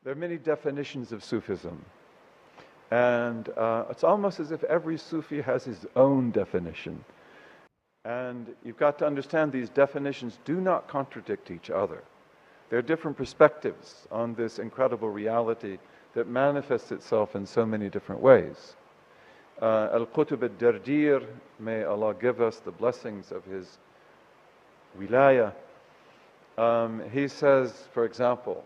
There are many definitions of Sufism. And it's almost as if every Sufi has his own definition. And you've got to understand these definitions do not contradict each other. There are different perspectives on this incredible reality that manifests itself in so many different ways. Al-Qutb al-Dardir, may Allah give us the blessings of his wilayah. He says, for example,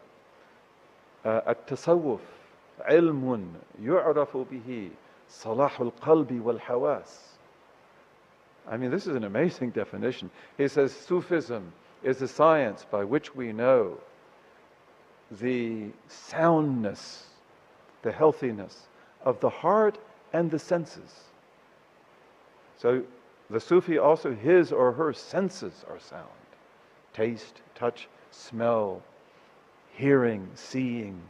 التصوف علم يعرف به صلاح القلب والحواس. I mean, this is an amazing definition. He says Sufism is a science by which we know the soundness, the healthiness of the heart and the senses. So the Sufi also, his or her senses are sound. Taste, touch, smell, hearing, seeing,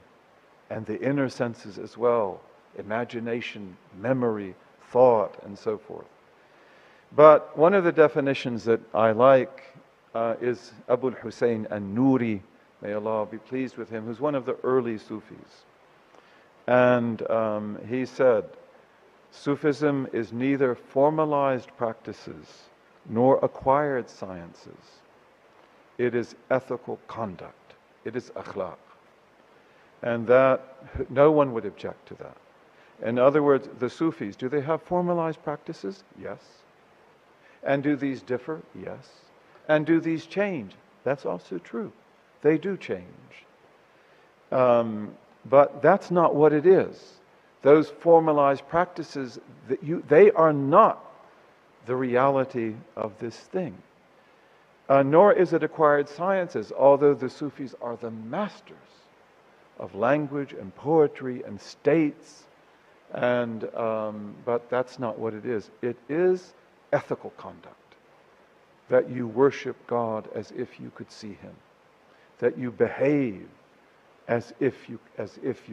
and the inner senses as well. Imagination, memory, thought, and so forth. But one of the definitions that I like is Abu al-Hussein al-Nuri, may Allah be pleased with him, who's one of the early Sufis. And he said, Sufism is neither formalized practices nor acquired sciences. It is ethical conduct. It is akhlaq. And that, no one would object to that. In other words, the Sufis, do they have formalized practices? Yes. And do these differ? Yes. And do these change? That's also true. They do change. But that's not what it is. Those formalized practices, they are not the reality of this thing. Nor is it acquired sciences, although the Sufis are the masters of language and poetry and states. But that's not what it is. It is ethical conduct, that you worship God as if you could see Him, that you behave as if you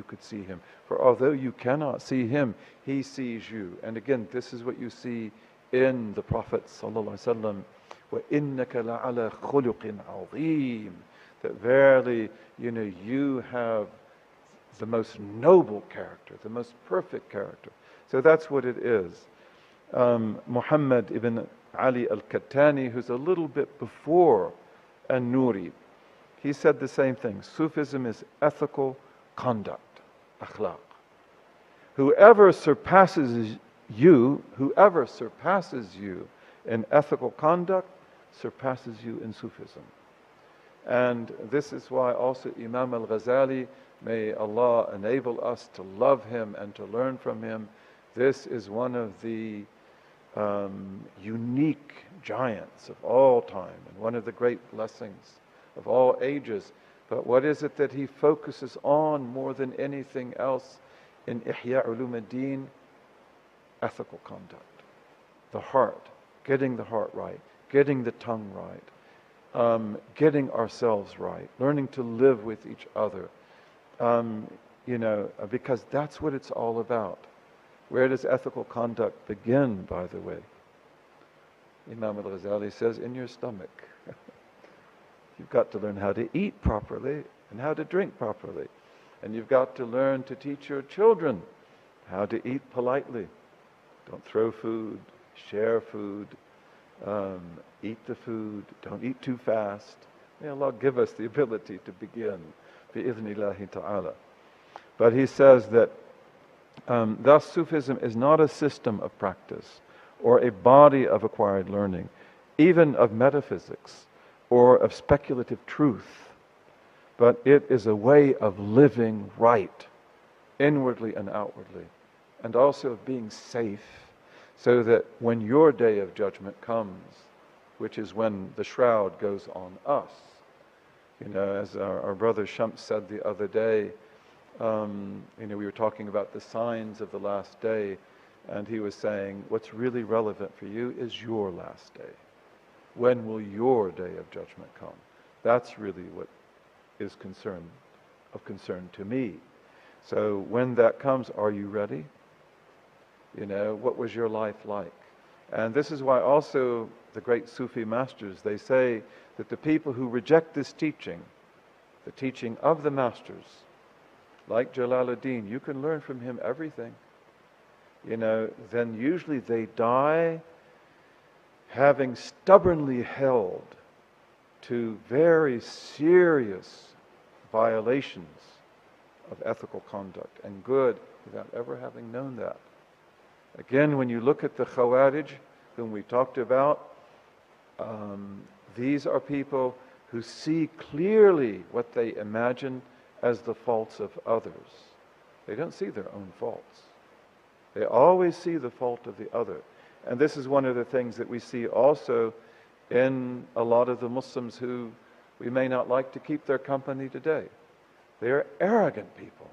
could see Him. For although you cannot see Him, He sees you. And again, this is what you see in the Prophet ﷺ. وَإِنَّكَ لَعَلَى خُلُقٍ عَظِيمٍ. That verily, you have the most noble character, the most perfect character. So that's what it is. Muhammad ibn Ali al-Kattani, who's a little bit before An-Nuri, he said the same thing. Sufism is ethical conduct, akhlaq. Whoever surpasses you in ethical conduct surpasses you in Sufism. And this is why also Imam al-Ghazali, may Allah enable us to love him and to learn from him. This is one of the unique giants of all time and one of the great blessings of all ages. But what is it that he focuses on more than anything else in Ihya Ulumuddin? Ethical conduct. The heart, getting the heart right, getting the tongue right, getting ourselves right, learning to live with each other, because that's what it's all about. Where does ethical conduct begin, by the way? Imam al-Ghazali says, in your stomach. You've got to learn how to eat properly and how to drink properly. And you've got to learn to teach your children how to eat politely. Don't throw food, share food, eat the food, don't eat too fast. May Allah give us the ability to begin, bi-idhnillahi ta'ala. But he says that thus Sufism is not a system of practice or a body of acquired learning, even of metaphysics or of speculative truth, but it is a way of living right, inwardly and outwardly, and also of being safe, so that when your day of judgment comes, which is when the shroud goes on us, as our brother Shams said the other day, we were talking about the signs of the last day, and he was saying, what's really relevant for you is your last day. When will your day of judgment come? That's really what is of concern to me. So when that comes, are you ready? What was your life like? And this is why also the great Sufi masters, they say that the people who reject this teaching, the teaching of the masters, like Jalaluddin, you can learn from him everything. Then usually they die having stubbornly held to very serious violations of ethical conduct and good without ever having known that. Again, when you look at the Khawarij, whom we talked about, these are people who see clearly what they imagine as the faults of others. They don't see their own faults. They always see the fault of the other. And this is one of the things that we see also in a lot of the Muslims who we may not like to keep their company today. They are arrogant people.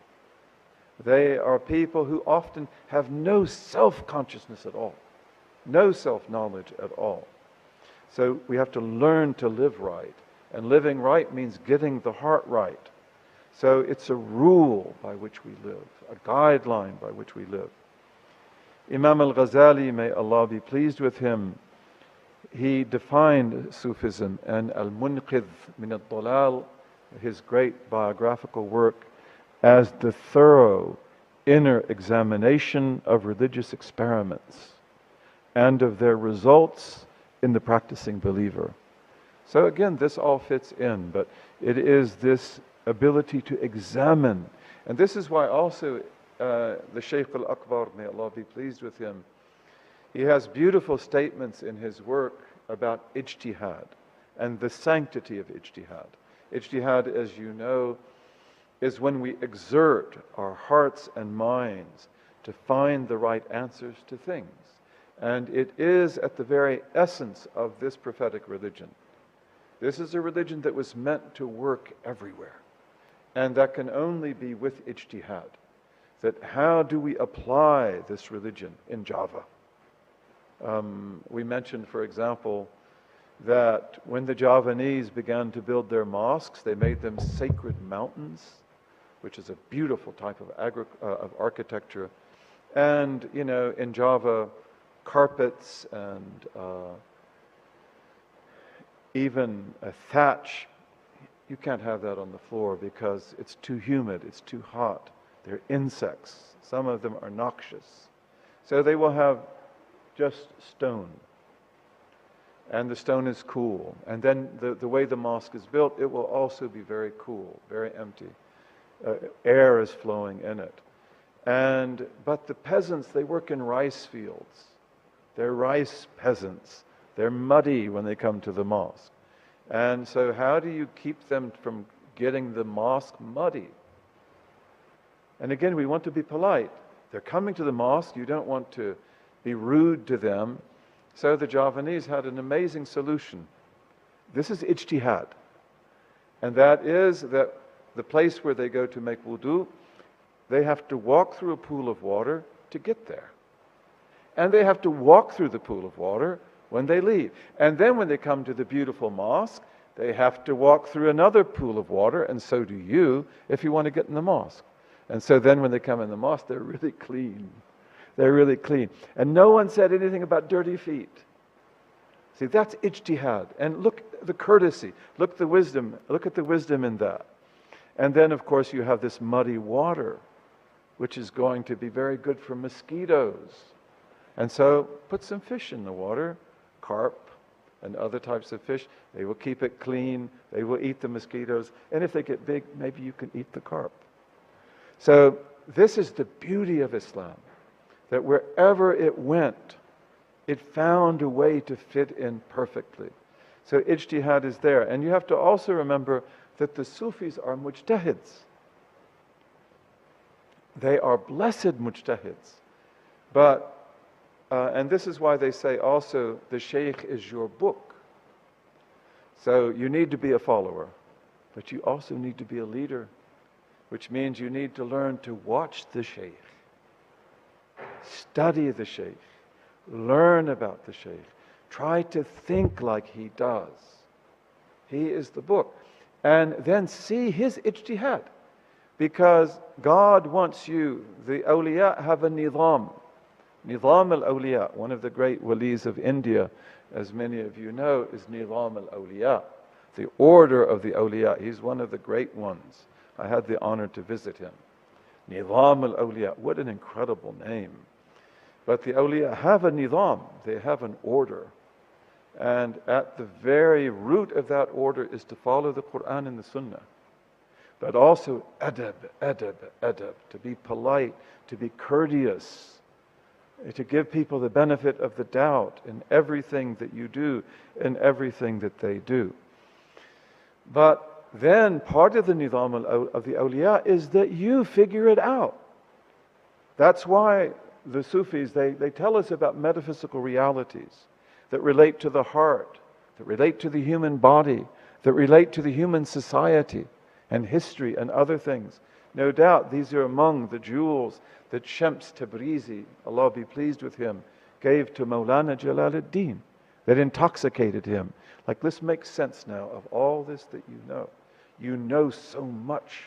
They are people who often have no self-consciousness at all, no self-knowledge at all. So we have to learn to live right. And living right means getting the heart right. So it's a rule by which we live, a guideline by which we live. Imam al-Ghazali, may Allah be pleased with him, he defined Sufism and al-Munqidh min al-Dalal, his great biographical work, as the thorough inner examination of religious experiments and of their results in the practicing believer. So again, this all fits in, but it is this ability to examine. And this is why also the Shaykh al-Akbar, may Allah be pleased with him, he has beautiful statements in his work about ijtihad and the sanctity of ijtihad. Ijtihad, as you know, is when we exert our hearts and minds to find the right answers to things. And it is at the very essence of this prophetic religion. This is a religion that was meant to work everywhere. And that can only be with ijtihad. That how do we apply this religion in Java? We mentioned, for example, that when the Javanese began to build their mosques, they made them sacred mountains, which is a beautiful type of architecture. And, in Java, carpets and even a thatch, you can't have that on the floor because it's too humid, it's too hot. They're insects. Some of them are noxious. So they will have just stone. And the stone is cool. And then the way the mosque is built, it will also be very cool, very empty. Air is flowing in it. But the peasants, they work in rice fields. They're rice peasants. They're muddy when they come to the mosque. And so how do you keep them from getting the mosque muddy? And again, we want to be polite. They're coming to the mosque. You don't want to be rude to them. So the Javanese had an amazing solution. This is ijtihad. And that is that the place where they go to make wudu, they have to walk through a pool of water to get there. And they have to walk through the pool of water when they leave. And then when they come to the beautiful mosque, they have to walk through another pool of water, and so do you if you want to get in the mosque. And so then when they come in the mosque, they're really clean. They're really clean. And no one said anything about dirty feet. See, that's ijtihad. And look at the courtesy. Look at the wisdom. Look at the wisdom in that. And then, of course, you have this muddy water, which is going to be very good for mosquitoes. And so put some fish in the water, carp and other types of fish. They will keep it clean. They will eat the mosquitoes. And if they get big, maybe you can eat the carp. So this is the beauty of Islam, that wherever it went, it found a way to fit in perfectly. So ijtihad is there. And you have to also remember that the Sufis are mujtahids. They are blessed mujtahids. But, and this is why they say also, the Shaykh is your book. So you need to be a follower, but you also need to be a leader, which means you need to learn to watch the Shaykh, study the Shaykh, learn about the Shaykh, try to think like he does. He is the book. And then see his ijtihad. Because God wants you, the awliya have a nidam. Nidam al-awliya, one of the great walis of India, as many of you know, is Nidam al-awliya, the order of the awliya. He's one of the great ones. I had the honor to visit him. Nizam al-awliya. What an incredible name. But the awliya have a nizam. They have an order. And at the very root of that order is to follow the Quran and the Sunnah. But also adab, adab, adab. To be polite, to be courteous, to give people the benefit of the doubt in everything that you do, in everything that they do. But then part of the nizam of the awliya is that you figure it out. That's why the Sufis, they tell us about metaphysical realities that relate to the heart, that relate to the human body, that relate to the human society and history and other things. No doubt these are among the jewels that Shams Tabrizi, Allah be pleased with him, gave to Maulana Jalaluddin, that intoxicated him. Like, this makes sense now of all this that you know. You know so much.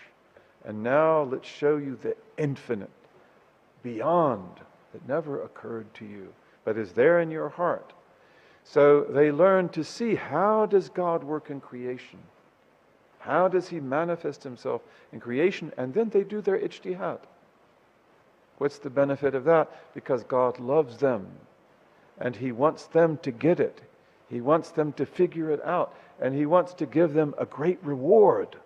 And now let's show you the infinite, beyond, that never occurred to you, but is there in your heart. So they learn to see, how does God work in creation? How does He manifest Himself in creation? And then they do their ijtihad. What's the benefit of that? Because God loves them, and He wants them to get it. He wants them to figure it out, and He wants to give them a great reward.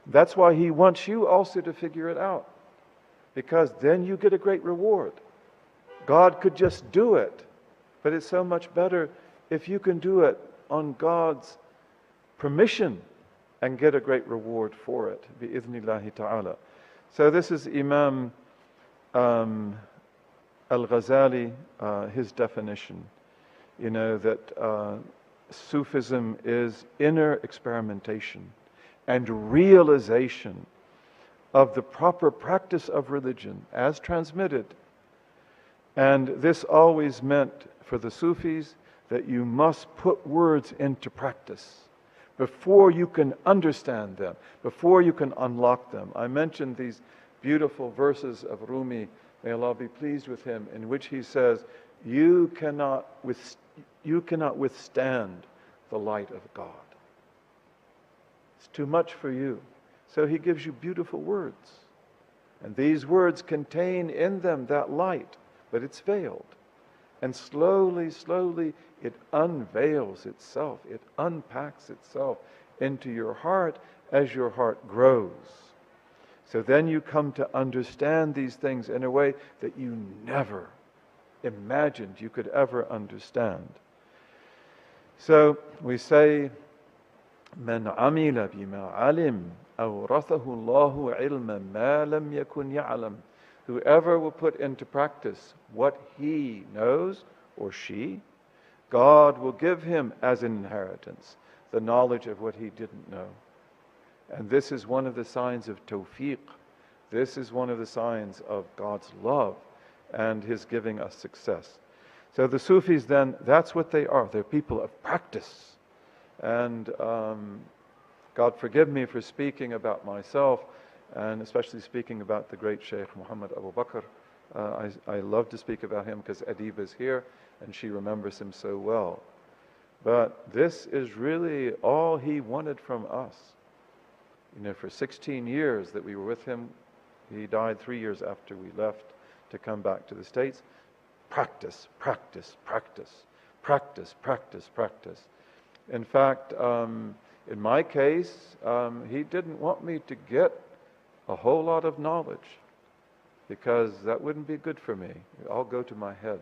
That's why He wants you also to figure it out, because then you get a great reward. God could just do it, but it's so much better if you can do it on God's permission and get a great reward for it, bi'idhnillahi ta'ala. So this is Imam Al-Ghazali, his definition. You know, that Sufism is inner experimentation and realization of the proper practice of religion as transmitted. And this always meant for the Sufis that you must put words into practice before you can understand them, before you can unlock them. I mentioned these beautiful verses of Rumi, may Allah be pleased with him, in which he says, you cannot withstand the light of God. It's too much for you. So he gives you beautiful words. And these words contain in them that light, but it's veiled. And slowly, slowly, it unveils itself. It unpacks itself into your heart as your heart grows. So then you come to understand these things in a way that you never imagined you could ever understand. So we say, من عمل بما علم أورثه الله علما ما لم يكن يعلم. Whoever will put into practice what he knows, or she, God will give him as an inheritance the knowledge of what he didn't know. And this is one of the signs of tawfiq. This is one of the signs of God's love and His giving us success. So the Sufis then, that's what they are. They're people of practice. And God forgive me for speaking about myself, and especially speaking about the great Shaykh Muhammad Abu Bakr. I love to speak about him because Adiba is here and she remembers him so well. But this is really all he wanted from us. You know, for 16 years that we were with him, he died 3 years after we left to come back to the States. Practice, practice, practice, practice, practice, practice. In fact, in my case, he didn't want me to get a whole lot of knowledge, because that wouldn't be good for me. I'll go to my head.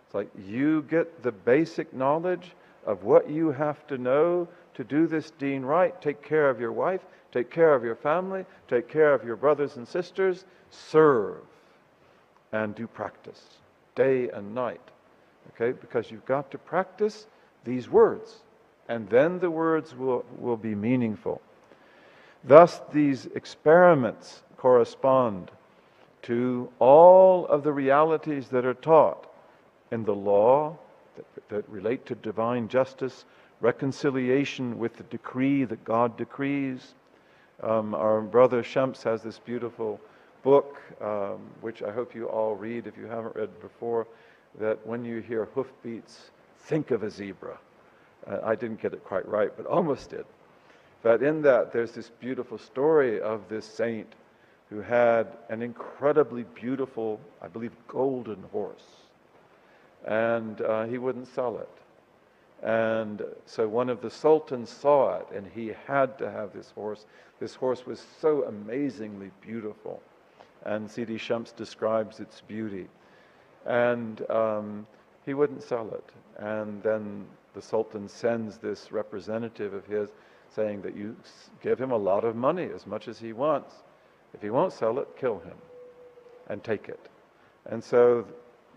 It's like, you get the basic knowledge of what you have to know to do this deen right. Take care of your wife, take care of your family, take care of your brothers and sisters, serve, and do practice day and night. Okay, because you've got to practice these words, and then the words will be meaningful. Thus, these experiments correspond to all of the realities that are taught in the law that relate to divine justice, reconciliation with the decree that God decrees. Our brother Shams has this beautiful book, which I hope you all read if you haven't read before, that when you hear hoofbeats, think of a zebra. I didn't get it quite right, but almost did. But in that, there's this beautiful story of this saint who had an incredibly beautiful, I believe, golden horse. And he wouldn't sell it. And so one of the sultans saw it, and he had to have this horse. This horse was so amazingly beautiful. And Sidi Shams describes its beauty. And he wouldn't sell it. And then the sultan sends this representative of his saying that you give him a lot of money, as much as he wants. If he won't sell it, kill him and take it. And so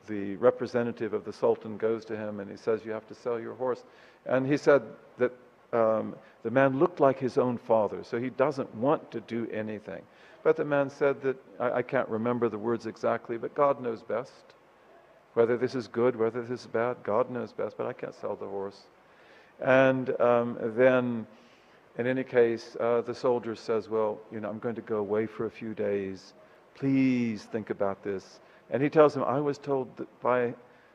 the representative of the sultan goes to him and he says, you have to sell your horse. And he said that the man looked like his own father, so he doesn't want to do anything. But the man said that, I can't remember the words exactly, but God knows best. Whether this is good, whether this is bad, God knows best, but I can't sell the horse. And then, in any case, the soldier says, well, I'm going to go away for a few days. Please think about this. And he tells him, I was told that by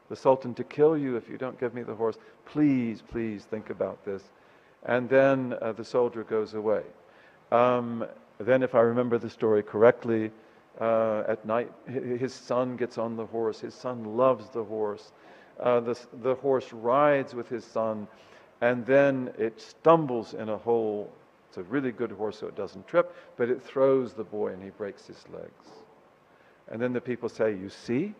the Sultan to kill you if you don't give me the horse. Please, please think about this. And then the soldier goes away. Then, if I remember the story correctly, at night, his son gets on the horse. His son loves the horse. The horse rides with his son, and then it stumbles in a hole. It's a really good horse, so it doesn't trip, but it throws the boy, and he breaks his legs. And then the people say, you see?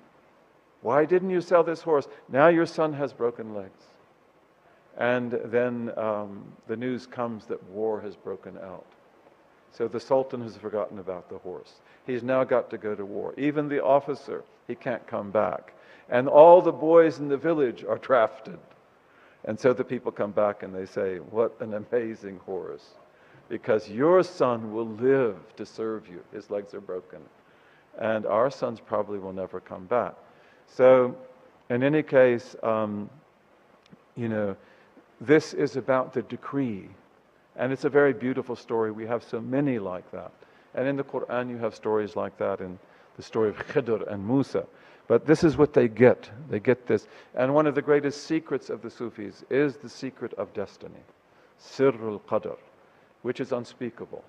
Why didn't you sell this horse? Now your son has broken legs. And then the news comes that war has broken out. So the Sultan has forgotten about the horse. He's now got to go to war. Even the officer, he can't come back. And all the boys in the village are drafted. And so the people come back and they say, what an amazing horse. Because your son will live to serve you. His legs are broken. And our sons probably will never come back. So, in any case, this is about the decree. And it's a very beautiful story. We have so many like that. And in the Quran, you have stories like that in the story of Khidr and Musa. But this is what they get. They get this. And one of the greatest secrets of the Sufis is the secret of destiny. Sirrul Qadr, which is unspeakable.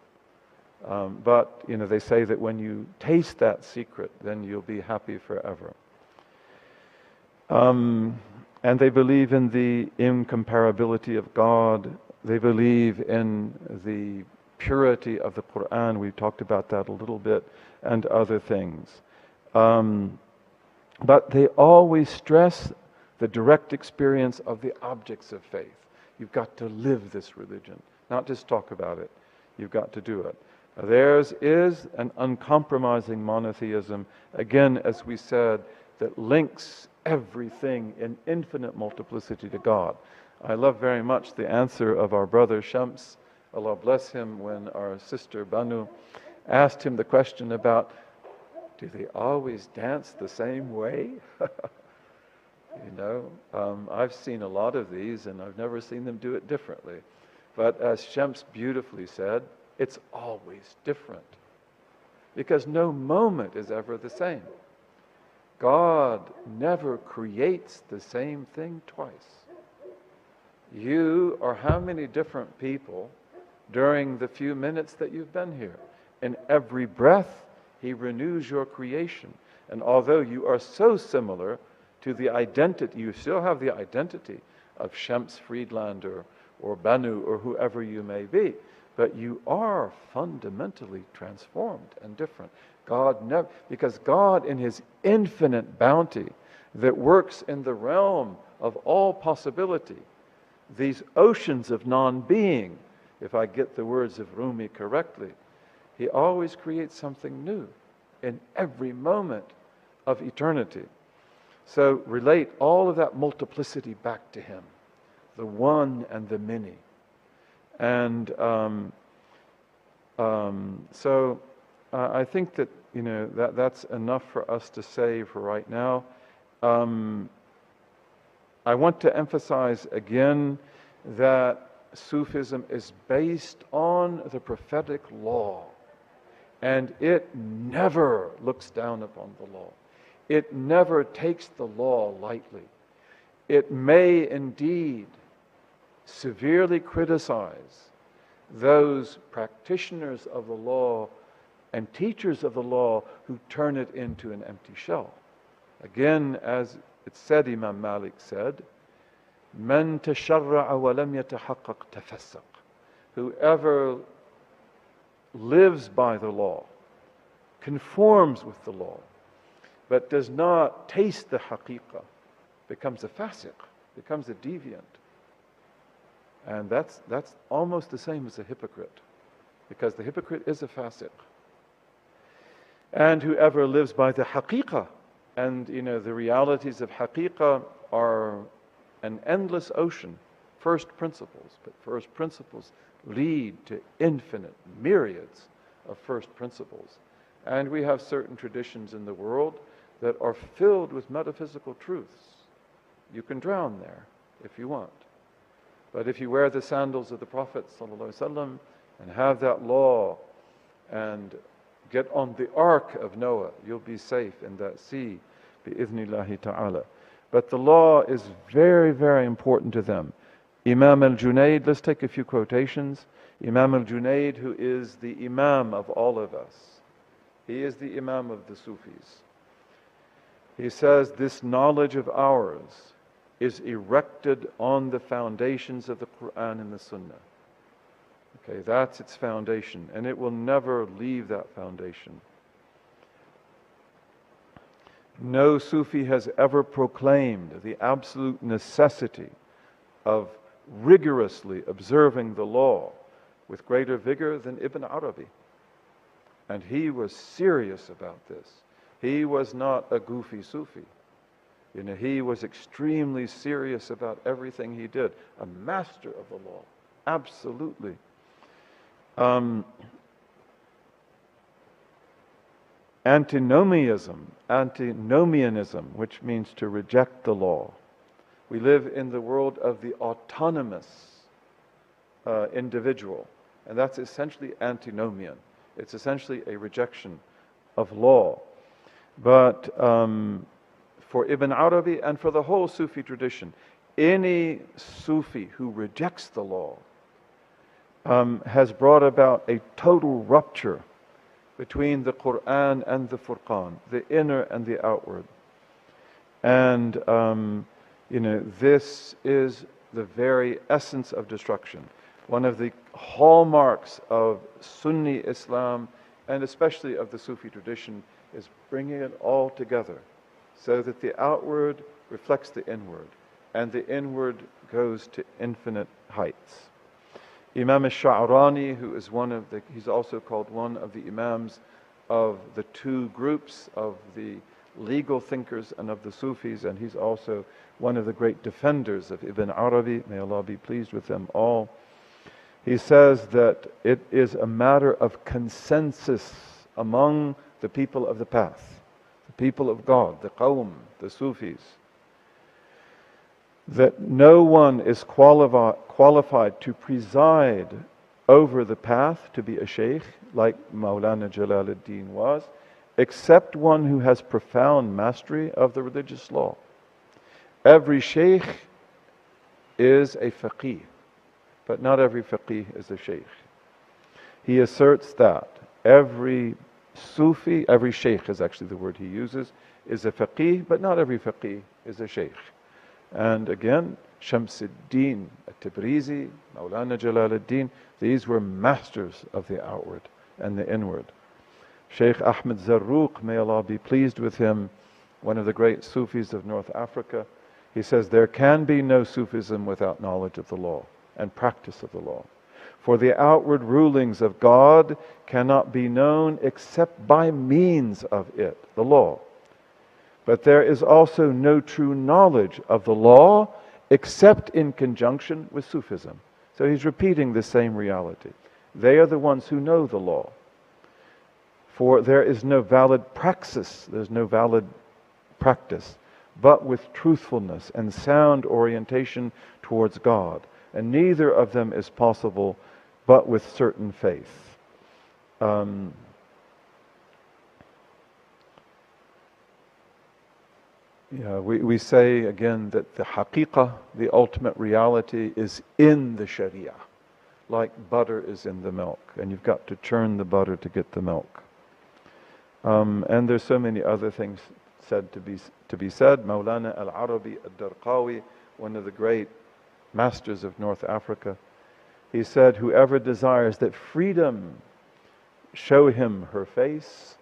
But they say that when you taste that secret, then you'll be happy forever. And they believe in the incomparability of God. They believe in the purity of the Quran. We've talked about that a little bit, and other things. But they always stress the direct experience of the objects of faith. You've got to live this religion, not just talk about it. You've got to do it. Theirs is an uncompromising monotheism, again, as we said, that links everything in infinite multiplicity to God. I love very much the answer of our brother Shams, Allah bless him, when our sister Banu asked him the question about, do they always dance the same way? I've seen a lot of these and I've never seen them do it differently. But as Shams beautifully said, it's always different. Because no moment is ever the same. God never creates the same thing twice. You are how many different people during the few minutes that you've been here? In every breath, He renews your creation. And although you are so similar to the identity, you still have the identity of Shams Friedlander or Banu or whoever you may be, but you are fundamentally transformed and different. Because God, in His infinite bounty that works in the realm of all possibility, these oceans of non-being, if I get the words of Rumi correctly, He always creates something new in every moment of eternity. So relate all of that multiplicity back to Him, the one and the many. And so I think that that's enough for us to say for right now. I want to emphasize again that Sufism is based on the prophetic law, and it never looks down upon the law. It never takes the law lightly. It may indeed severely criticize those practitioners of the law and teachers of the law who turn it into an empty shell. Again, as it said, Imam Malik said, "Man tasharra'a wa lam yatahaqqaq tafassaq." Whoever lives by the law, conforms with the law, but does not taste the haqiqah, becomes a fasiq, becomes a deviant. And that's almost the same as a hypocrite, because the hypocrite is a fasiq. And whoever lives by the haqiqah, and the realities of haqiqah are an endless ocean, first principles, but first principles lead to infinite myriads of first principles. And we have certain traditions in the world that are filled with metaphysical truths. You can drown there if you want. But if you wear the sandals of the Prophet ﷺ and have that law and get on the ark of Noah, you'll be safe in that sea, bi'idhnillahi ta'ala. But the law is very, very important to them. Imam al-Junayd, let's take a few quotations. Imam al-Junayd, who is the Imam of all of us. He is the Imam of the Sufis. He says, "This knowledge of ours is erected on the foundations of the Quran and the Sunnah." Okay, that's its foundation, and it will never leave that foundation. No Sufi has ever proclaimed the absolute necessity of rigorously observing the law with greater vigor than Ibn Arabi. And he was serious about this. He was not a goofy Sufi. He was extremely serious about everything he did. A master of the law, absolutely. Antinomianism, which means to reject the law. We live in the world of the autonomous individual, and that's essentially antinomian. It's essentially a rejection of law. But for Ibn Arabi and for the whole Sufi tradition, any Sufi who rejects the law has brought about a total rupture between the Quran and the Furqan, the inner and the outward. And this is the very essence of destruction. One of the hallmarks of Sunni Islam, and especially of the Sufi tradition, is bringing it all together so that the outward reflects the inward, and the inward goes to infinite heights. Imam al-Sha'rani, who is he's also called one of the Imams of the two groups of the legal thinkers and of the Sufis, and he's also one of the great defenders of Ibn Arabi, may Allah be pleased with them all. He says that it is a matter of consensus among the people of the path, the people of God, the Qawm, the Sufis, that no one is qualified to preside over the path, to be a Shaykh, like Maulana Jalaluddin was, except one who has profound mastery of the religious law. Every Shaykh is a faqih, but not every faqih is a Shaykh. He asserts that every Sufi, every Shaykh is actually the word he uses, is a faqih, but not every faqih is a Shaykh. And again, Shamsuddin at-Tabrizi, Maulana Jalaluddin, these were masters of the outward and the inward. Shaykh Ahmed Zarruq, may Allah be pleased with him, one of the great Sufis of North Africa, he says, there can be no Sufism without knowledge of the law and practice of the law. For the outward rulings of God cannot be known except by means of it, the law. But there is also no true knowledge of the law except in conjunction with Sufism. So he's repeating the same reality. They are the ones who know the law. For there is no valid praxis, there's no valid practice, but with truthfulness and sound orientation towards God. And neither of them is possible but with certain faith. We say again that the haqiqah, the ultimate reality, is in the sharia, like butter is in the milk, and you've got to churn the butter to get the milk. And there's so many other things said to be said. Maulana al-Arabi al-Darqawi, one of the great masters of North Africa, he said, whoever desires that freedom show him her face.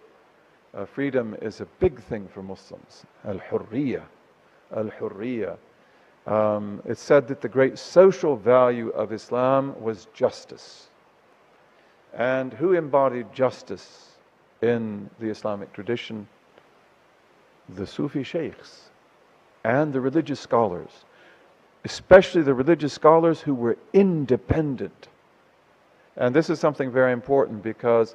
Freedom is a big thing for Muslims. Al-Hurriya. Al-Hurriya. It's said that the great social value of Islam was justice. And who embodied justice in the Islamic tradition? The Sufi sheikhs and the religious scholars, especially the religious scholars who were independent. And this is something very important, because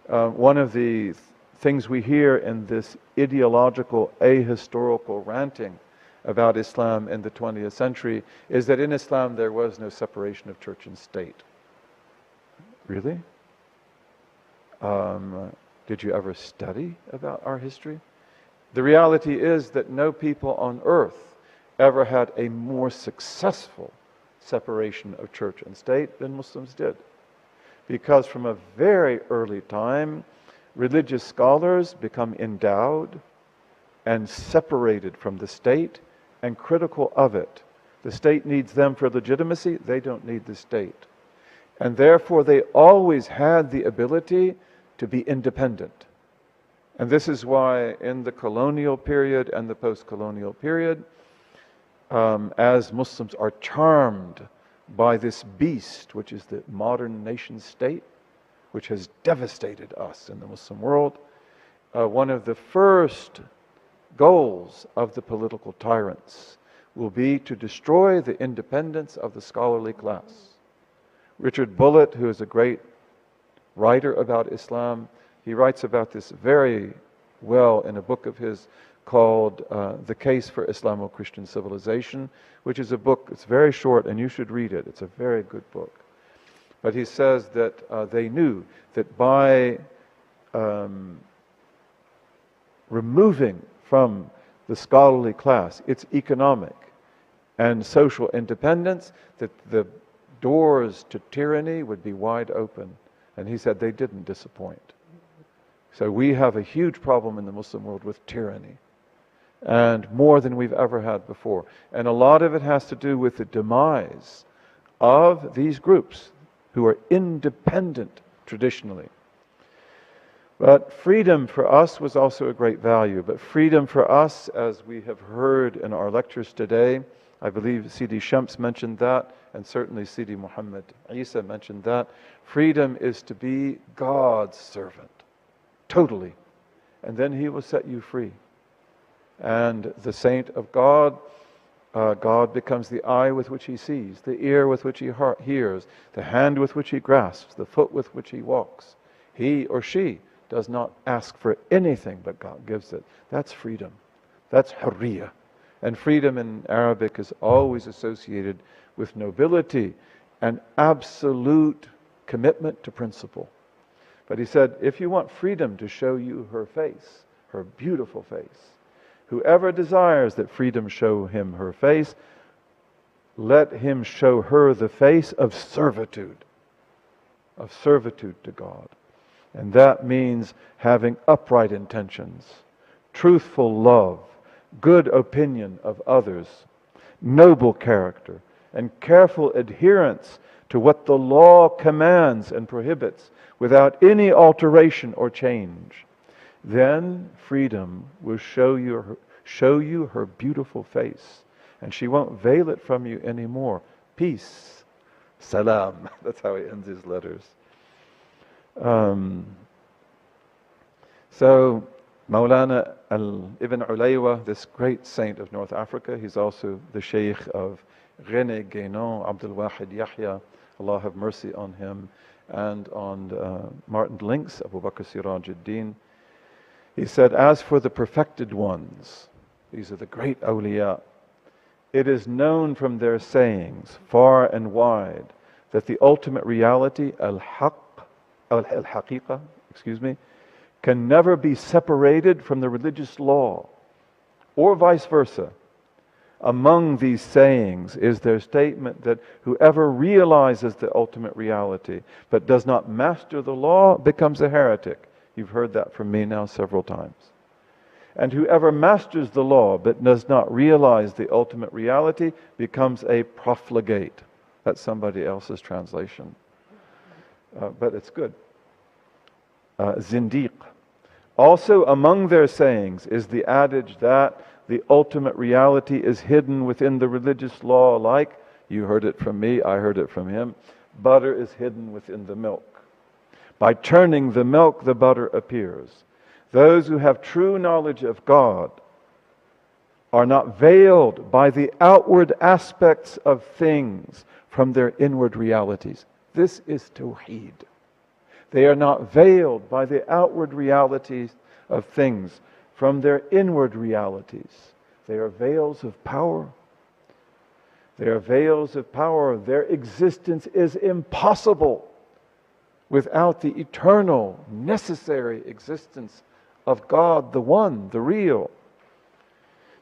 one of the things we hear in this ideological, ahistorical ranting about Islam in the 20th century is that in Islam there was no separation of church and state. Really? Did you ever study about our history? The reality is that no people on earth ever had a more successful separation of church and state than Muslims did. Because from a very early time, religious scholars become endowed and separated from the state and critical of it. The state needs them for legitimacy, they don't need the state. And therefore they always had the ability to be independent. And this is why in the colonial period and the post-colonial period, as Muslims are charmed by this beast, which is the modern nation state, which has devastated us in the Muslim world, one of the first goals of the political tyrants will be to destroy the independence of the scholarly class. Richard Bullitt, who is a great writer about Islam, he writes about this very well in a book of his called The Case for Islamo-Christian Civilization, which is a book, it's very short and you should read it. It's a very good book. But he says that they knew that by removing from the scholarly class its economic and social independence, that the doors to tyranny would be wide open. And he said they didn't disappoint. So we have a huge problem in the Muslim world with tyranny, and more than we've ever had before. And a lot of it has to do with the demise of these groups who are independent traditionally. But freedom for us was also a great value. But freedom for us, as we have heard in our lectures today, I believe Sidi Shams mentioned that, and certainly Sidi Muhammad Isa mentioned that. Freedom is to be God's servant, totally. And then He will set you free. And the saint of God, God becomes the eye with which he sees, the ear with which he hears, the hand with which he grasps, the foot with which he walks. He or she does not ask for anything, but God gives it. That's freedom. That's hurriya. And freedom in Arabic is always associated with nobility and absolute commitment to principle. But he said, if you want freedom to show you her face, her beautiful face, whoever desires that freedom show him her face, let him show her the face of servitude to God. And that means having upright intentions, truthful love, good opinion of others, noble character, and careful adherence to what the law commands and prohibits without any alteration or change. Then freedom will show you her beautiful face, and she won't veil it from you anymore. Peace, salam. That's how he ends his letters. So Maulana Ibn Ulaywa, this great saint of North Africa, he's also the Shaykh of René Guénon, Abdul Wahid Yahya, Allah have mercy on him, and on Martin Links, Abu Bakr Siraj ad-Din. He said, as for the perfected ones, these are the great awliya, it is known from their sayings far and wide that the ultimate reality, al-haqiqa, can never be separated from the religious law, or vice versa. Among these sayings is their statement that whoever realizes the ultimate reality but does not master the law becomes a heretic. You've heard that from me now several times. And whoever masters the law but does not realize the ultimate reality becomes a profligate. That's somebody else's translation. But it's good. Zindiq. Also among their sayings is the adage that the ultimate reality is hidden within the religious law, like, you heard it from me, I heard it from him, butter is hidden within the milk. By turning the milk, the butter appears. Those who have true knowledge of God are not veiled by the outward aspects of things from their inward realities. This is Tawheed. They are not veiled by the outward realities of things from their inward realities. They are veils of power. They are veils of power. Their existence is impossible without the eternal, necessary existence of God, the one, the real.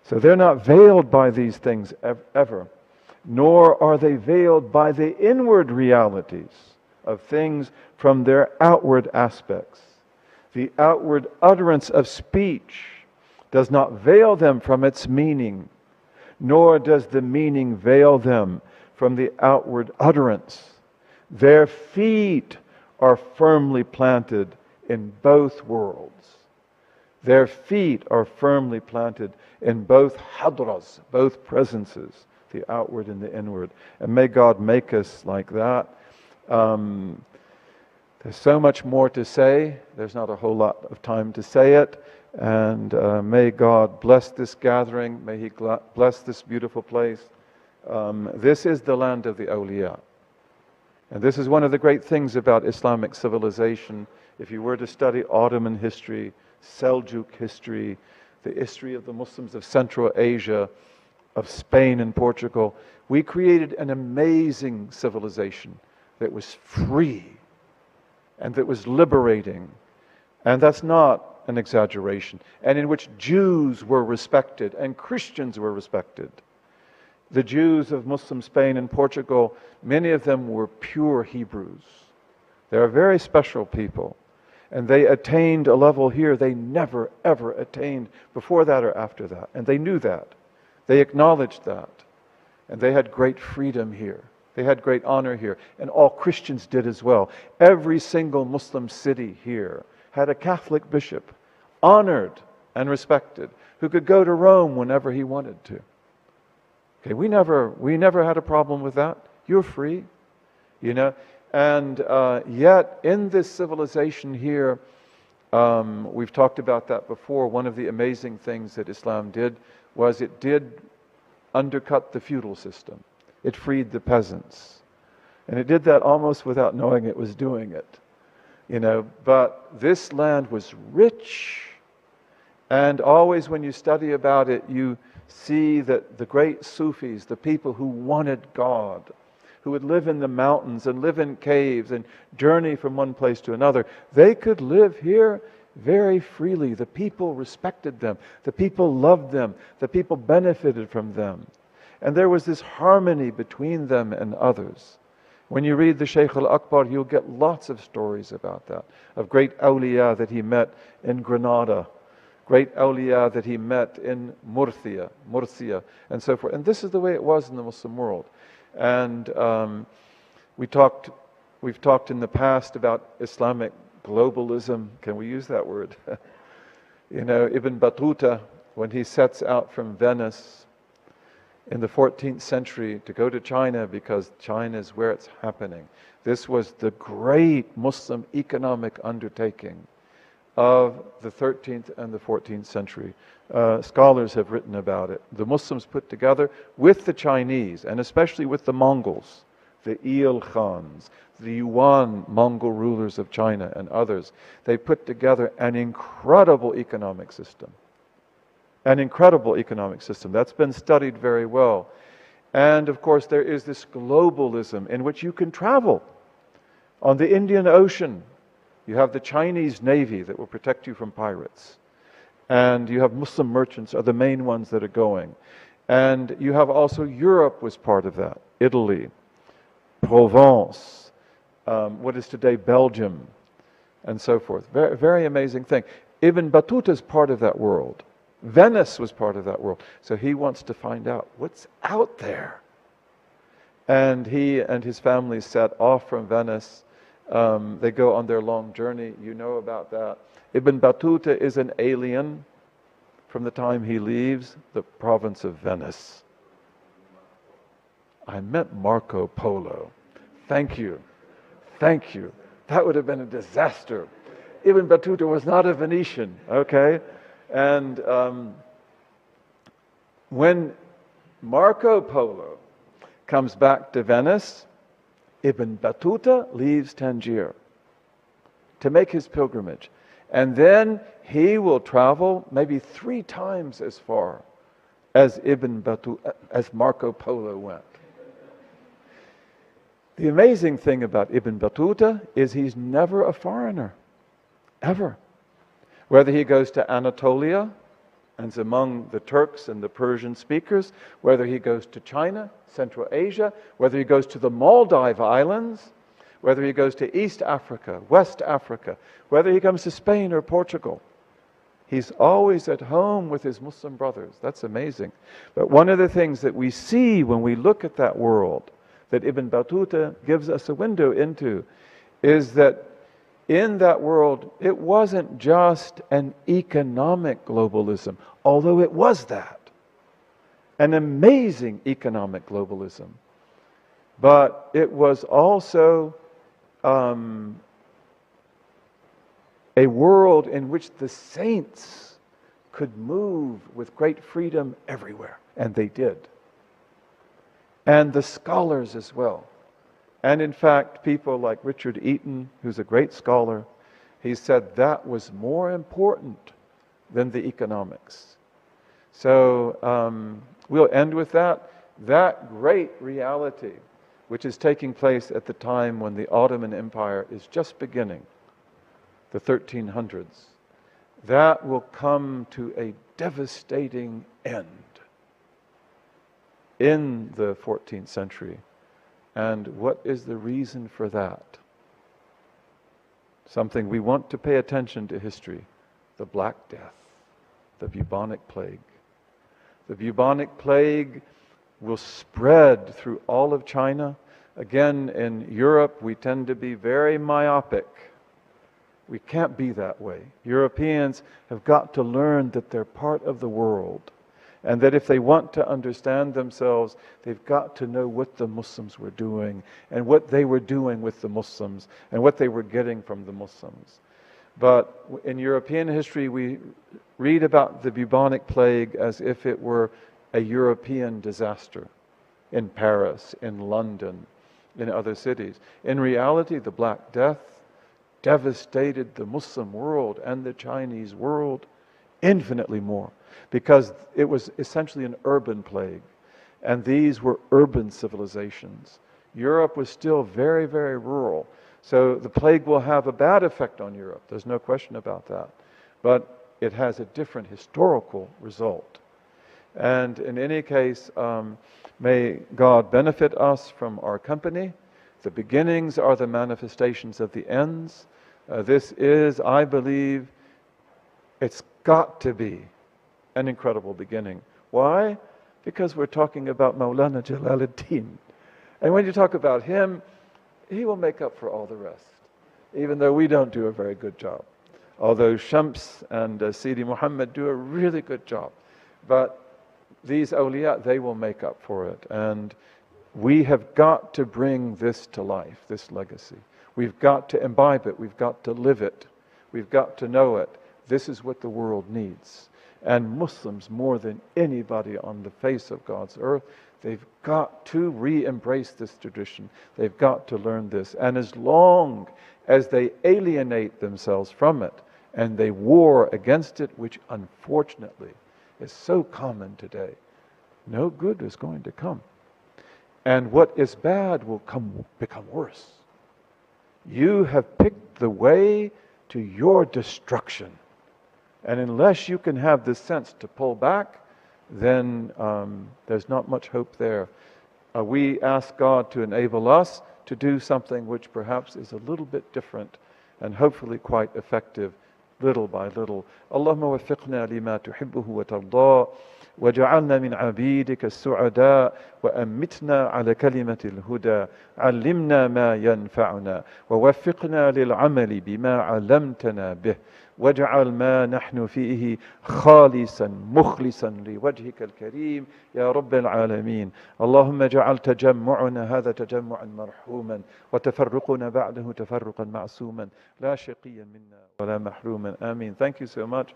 So they're not veiled by these things ever, nor are they veiled by the inward realities of things from their outward aspects. The outward utterance of speech does not veil them from its meaning, nor does the meaning veil them from the outward utterance. Their feet are firmly planted in both worlds. Their feet are firmly planted in both hadras, both presences, the outward and the inward. And may God make us like that. There's so much more to say. There's not a whole lot of time to say it. And may God bless this gathering. May He bless this beautiful place. This is the land of the awliya. And this is one of the great things about Islamic civilization. If you were to study Ottoman history, Seljuk history, the history of the Muslims of Central Asia, of Spain and Portugal, we created an amazing civilization that was free and that was liberating. And that's not an exaggeration. And in which Jews were respected and Christians were respected. The Jews of Muslim Spain and Portugal, many of them were pure Hebrews. They are very special people. And they attained a level here they never, ever attained before that or after that. And they knew that. They acknowledged that. And they had great freedom here. They had great honor here. And all Christians did as well. Every single Muslim city here had a Catholic bishop, honored and respected, who could go to Rome whenever he wanted to. Okay, we never had a problem with that. You're free, you know. And yet, in this civilization here, we've talked about that before. One of the amazing things that Islam did was it did undercut the feudal system. It freed the peasants. And it did that almost without knowing it was doing it. You know, but this land was rich. And always when you study about it, you see that the great Sufis, the people who wanted God, who would live in the mountains and live in caves and journey from one place to another, they could live here very freely. The people respected them. The people loved them. The people benefited from them. And there was this harmony between them and others. When you read the Shaykh al-Akbar, you'll get lots of stories about that, of great awliya that he met in Granada, great awliya that he met in Murcia, and so forth. And this is the way it was in the Muslim world. And we've talked in the past about Islamic globalism. Can we use that word? You know, Ibn Battuta, when he sets out from Venice in the 14th century to go to China, because China is where it's happening. This was the great Muslim economic undertaking of the 13th and the 14th century. Scholars have written about it. The Muslims put together with the Chinese, and especially with the Mongols, the Il Khans, the Yuan Mongol rulers of China and others, they put together an incredible economic system. An incredible economic system that's been studied very well. And of course there is this globalism in which you can travel. On the Indian Ocean, you have the Chinese Navy that will protect you from pirates. And you have Muslim merchants are the main ones that are going. And you have also Europe was part of that. Italy, Provence, what is today Belgium, and so forth. Very, very amazing thing. Ibn Battuta is part of that world. Venice was part of that world. So he wants to find out what's out there. And he and his family set off from Venice. They go on their long journey. You know about that. Ibn Battuta is an alien from the time he leaves the province of Venice. I meant Marco Polo. Thank you. Thank you. That would have been a disaster. Ibn Battuta was not a Venetian, okay? And when Marco Polo comes back to Venice, Ibn Battuta leaves Tangier to make his pilgrimage. And then he will travel maybe 3 times as far as as Marco Polo went. The amazing thing about Ibn Battuta is he's never a foreigner, ever. Whether he goes to Anatolia and is among the Turks and the Persian speakers, whether he goes to China, Central Asia, whether he goes to the Maldive Islands, whether he goes to East Africa, West Africa, whether he comes to Spain or Portugal, he's always at home with his Muslim brothers. That's amazing. But one of the things that we see when we look at that world, that Ibn Battuta gives us a window into, is that in that world, it wasn't just an economic globalism, although it was that. An amazing economic globalism. But it was also a world in which the saints could move with great freedom everywhere. And they did. And the scholars as well. And in fact, people like Richard Eaton, who's a great scholar, he said that was more important than the economics. So we'll end with that. That great reality, which is taking place at the time when the Ottoman Empire is just beginning, the 1300s, that will come to a devastating end in the 14th century. And what is the reason for that? Something we want to pay attention to history. The Black Death, the bubonic plague. The bubonic plague will spread through all of China. Again, in Europe, we tend to be very myopic. We can't be that way. Europeans have got to learn that they're part of the world. And that if they want to understand themselves, they've got to know what the Muslims were doing and what they were doing with the Muslims and what they were getting from the Muslims. But in European history, we read about the bubonic plague as if it were a European disaster in Paris, in London, in other cities. In reality, the Black Death devastated the Muslim world and the Chinese world infinitely more, because it was essentially an urban plague, and these were urban civilizations. Europe was still very, very rural, so the plague will have a bad effect on Europe. There's no question about that, but it has a different historical result. And in any case, may God benefit us from our company. The beginnings are the manifestations of the ends. This is, I believe, it's got to be an incredible beginning. Why? Because we're talking about Maulana Jalaluddin. And when you talk about him, he will make up for all the rest, even though we don't do a very good job. Although Shams and Sidi Muhammad do a really good job. But these awliya, they will make up for it. And we have got to bring this to life, this legacy. We've got to imbibe it. We've got to live it. We've got to know it. This is what the world needs. And Muslims, more than anybody on the face of God's earth, they've got to re-embrace this tradition. They've got to learn this. And as long as they alienate themselves from it and they war against it, which unfortunately is so common today, no good is going to come. And what is bad will become worse. You have picked the way to your destruction. And unless you can have the sense to pull back, then there's not much hope there. We ask God to enable us to do something which perhaps is a little bit different and hopefully quite effective little by little. اللهم وفقنا لما تحبه وترضاه وجعلنا من عبيدك السعداء وأمتنا على كلمة الهدى. علمنا ما ينفعنا ووفقنا للعمل بما علمتنا به، واجعل ما نحن فيه خالصا مخلصا لوجهك الكريم يا رب العالمين. اللهم اجعل تجمعنا هذا تجمعا مرحوما، وتفرقنا بعده تفرقا معصوما، لا شقيا منا ولا محروما. آمين. Thank you so much.